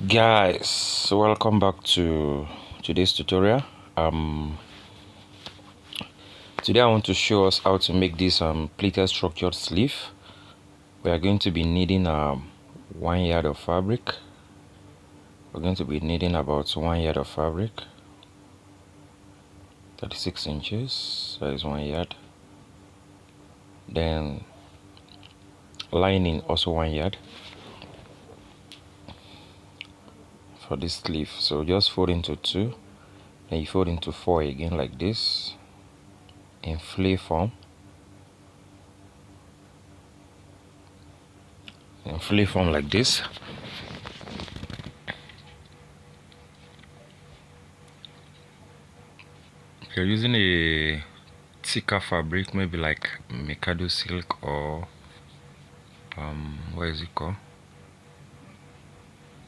Guys, welcome back to today's tutorial. Today I want to show us how to make this pleated structured sleeve. We are going to be needing 1 yard of fabric. We're going to be needing about 1 yard of fabric, 36 inches, that is 1 yard. Then lining, also 1 yard for this sleeve. So just fold into 2, then you fold into 4 again like this in flay form. In flay form like this. If you're using a thicker fabric, maybe like Mikado silk or what is it called,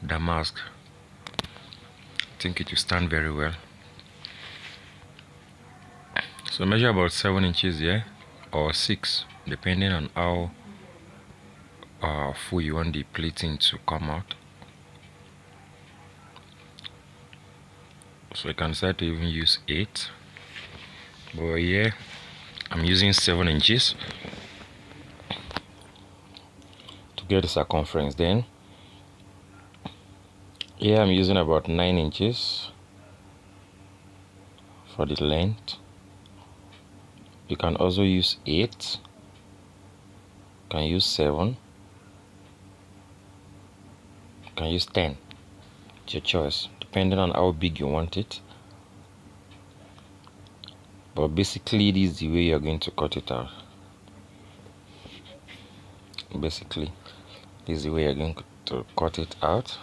damask, I think it will stand very well. So measure about 7 inches here, or 6, depending on how full you want the pleating to come out. So you can decide to even use 8, but here I'm using 7 inches to get the circumference. Then here I'm using about 9 inches for the length. You can also use 8, you can use 7, you can use 10. It's your choice, depending on how big you want it. But basically this is the way you're going to cut it out. Basically this is the way you're going to cut it out.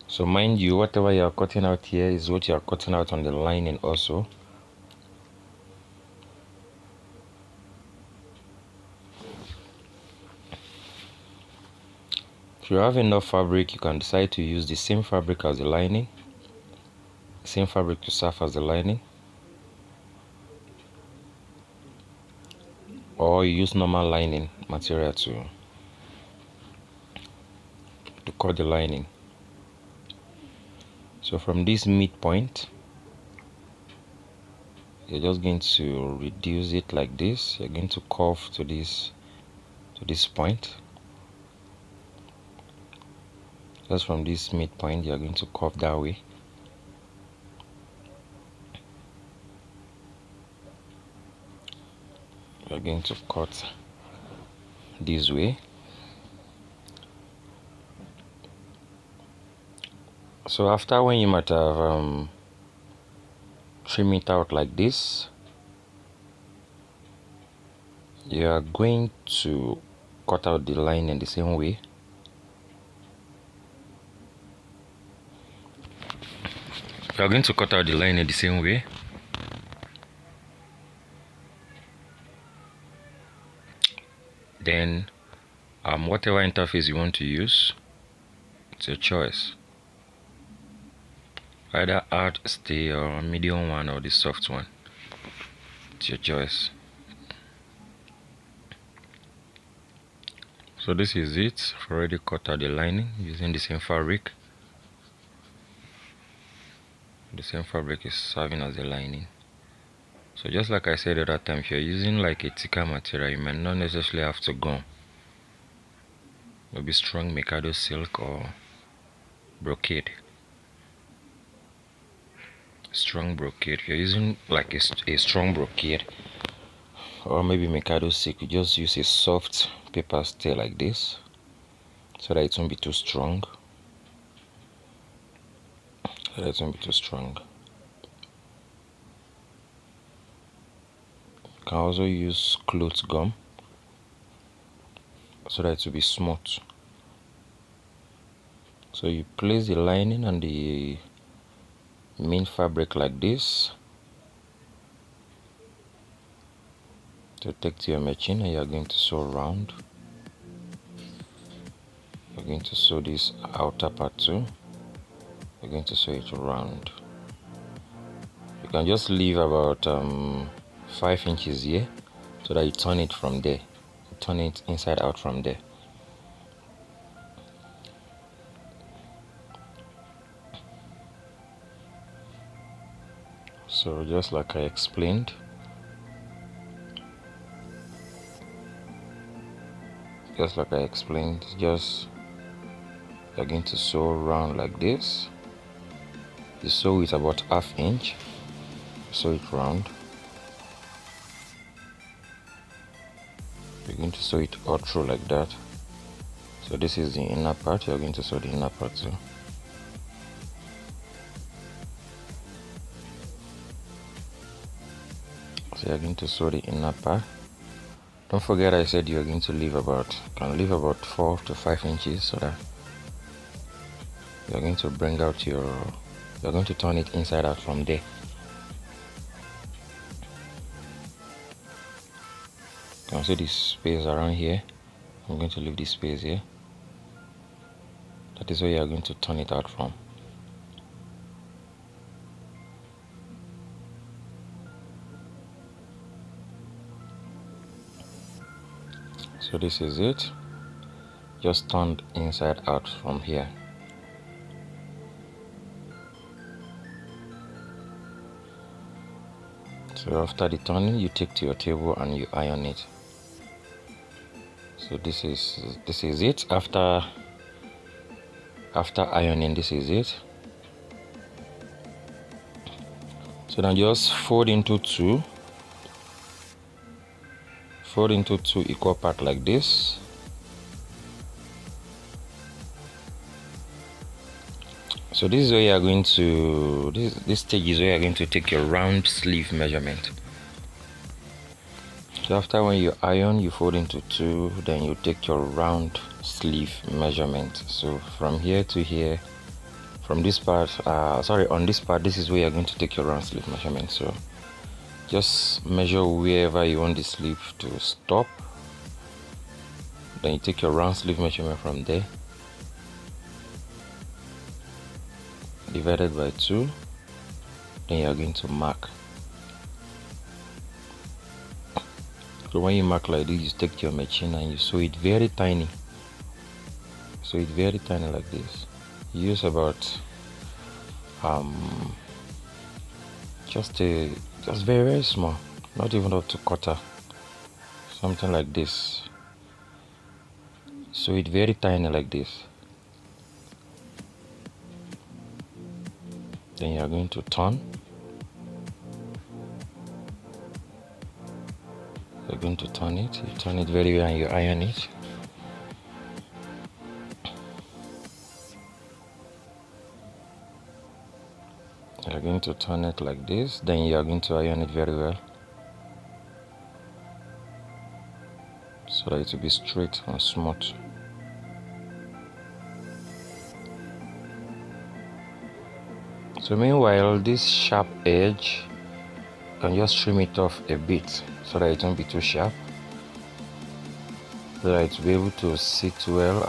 So mind you, whatever you're cutting out here is what you're cutting out on the lining also. If you have enough fabric, you can decide to use the same fabric as the lining, same fabric to serve as the lining, or you use normal lining material to cut the lining. So from this midpoint, you're just going to reduce it like this. You're going to curve to this point. Just from this midpoint, you're going to curve that way. You're going to cut this way. So after, when you might have trim it out like this, you are going to cut out the line in the same way. You are going to cut out the line in the same way. Then whatever interface you want to use, it's your choice. Either hard stay or medium one or the soft one, it's your choice. So this is it. I've already cut out the lining using the same fabric. The same fabric is serving as the lining. So just like I said the other time, if you're using like a thicker material, you might not necessarily have to go maybe strong Mikado silk or brocade. Strong brocade, if you're using like a strong brocade or maybe Mikado silk, you just use a soft paper stay like this so that it won't be too strong. You can also use cloth gum so that it will be smooth. So you place the lining on the main fabric like this to take to your machine, and you are going to sew around. You're going to sew this outer part too. You're going to sew it around. You can just leave about 5 inches here so that you turn it from there. Turn it inside out from there. So just like I explained, just you're going to sew round like this. You sew it about 1/2 inch, sew it round. You're going to sew it all through like that. So this is the inner part, you're going to sew the inner part too. So you're going to sew the inner part. Don't forget I said you're going to leave about 4 to 5 inches, so that you're going to bring out you're going to turn it inside out from there. You can see this space around here. I'm going to leave this space here. That is where you are going to turn it out from. So this is it. Just turned inside out from here. So after the turning, you take to your table and you iron it. So this is it. After ironing, this is it. So then just fold into two equal parts like this. So this is where you are going to this stage is where you are going to take your round sleeve measurement. So after when you iron, you fold into two, then you take your round sleeve measurement. So from here to here, from this part, on this part, this is where you're going to take your round sleeve measurement. So just measure wherever you want the sleeve to stop. Then you take your round sleeve measurement from there, divided by 2. Then you're going to mark. So when you mark like this, you take your machine and you sew it very tiny. Sew it very tiny like this. You use about just very, very small, not even up to quarter, something like this. Sew it very tiny like this. Then you are going to turn. You're going to turn it. You turn it very well and you iron it. You're going to turn it like this. Then you are going to iron it very well, so that it will be straight and smooth. So meanwhile, this sharp edge, you can just trim it off a bit so that it won't be too sharp, so that it will be able to sit well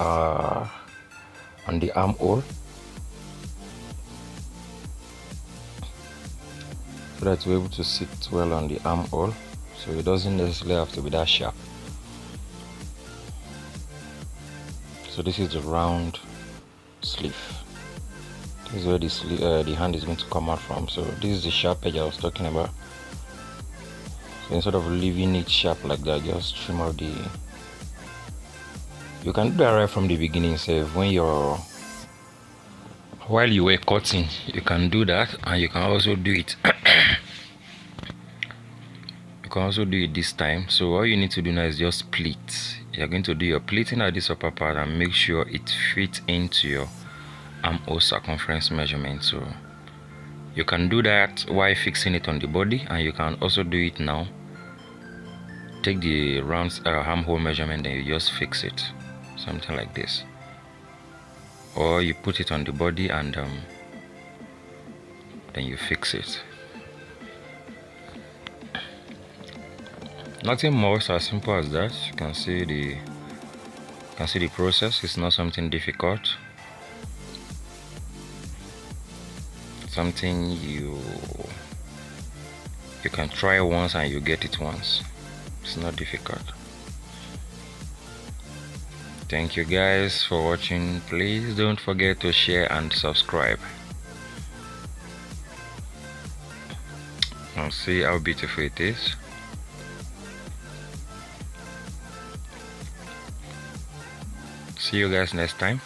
on the armhole, so it doesn't necessarily have to be that sharp. So this is the round sleeve. This is where the hand is going to come out from. So this is the sharp edge I was talking about. So instead of leaving it sharp like that, just trim out the. You can do that right from the beginning. So while you were cutting, you can do that, and you can also do it. You can also do it this time. So all you need to do now is just pleat. You're going to do your pleating at this upper part and make sure it fits into your armhole circumference measurement. So you can do that while fixing it on the body, and you can also do it now. Take the round armhole measurement, then you just fix it, something like this, or you put it on the body and then you fix it. Nothing more, it's as simple as that. You can see the process. It's not something difficult, something you can try once and you get it once. It's not difficult. Thank you guys for watching. Please don't forget to share and subscribe. and see how beautiful it is. See you guys next time.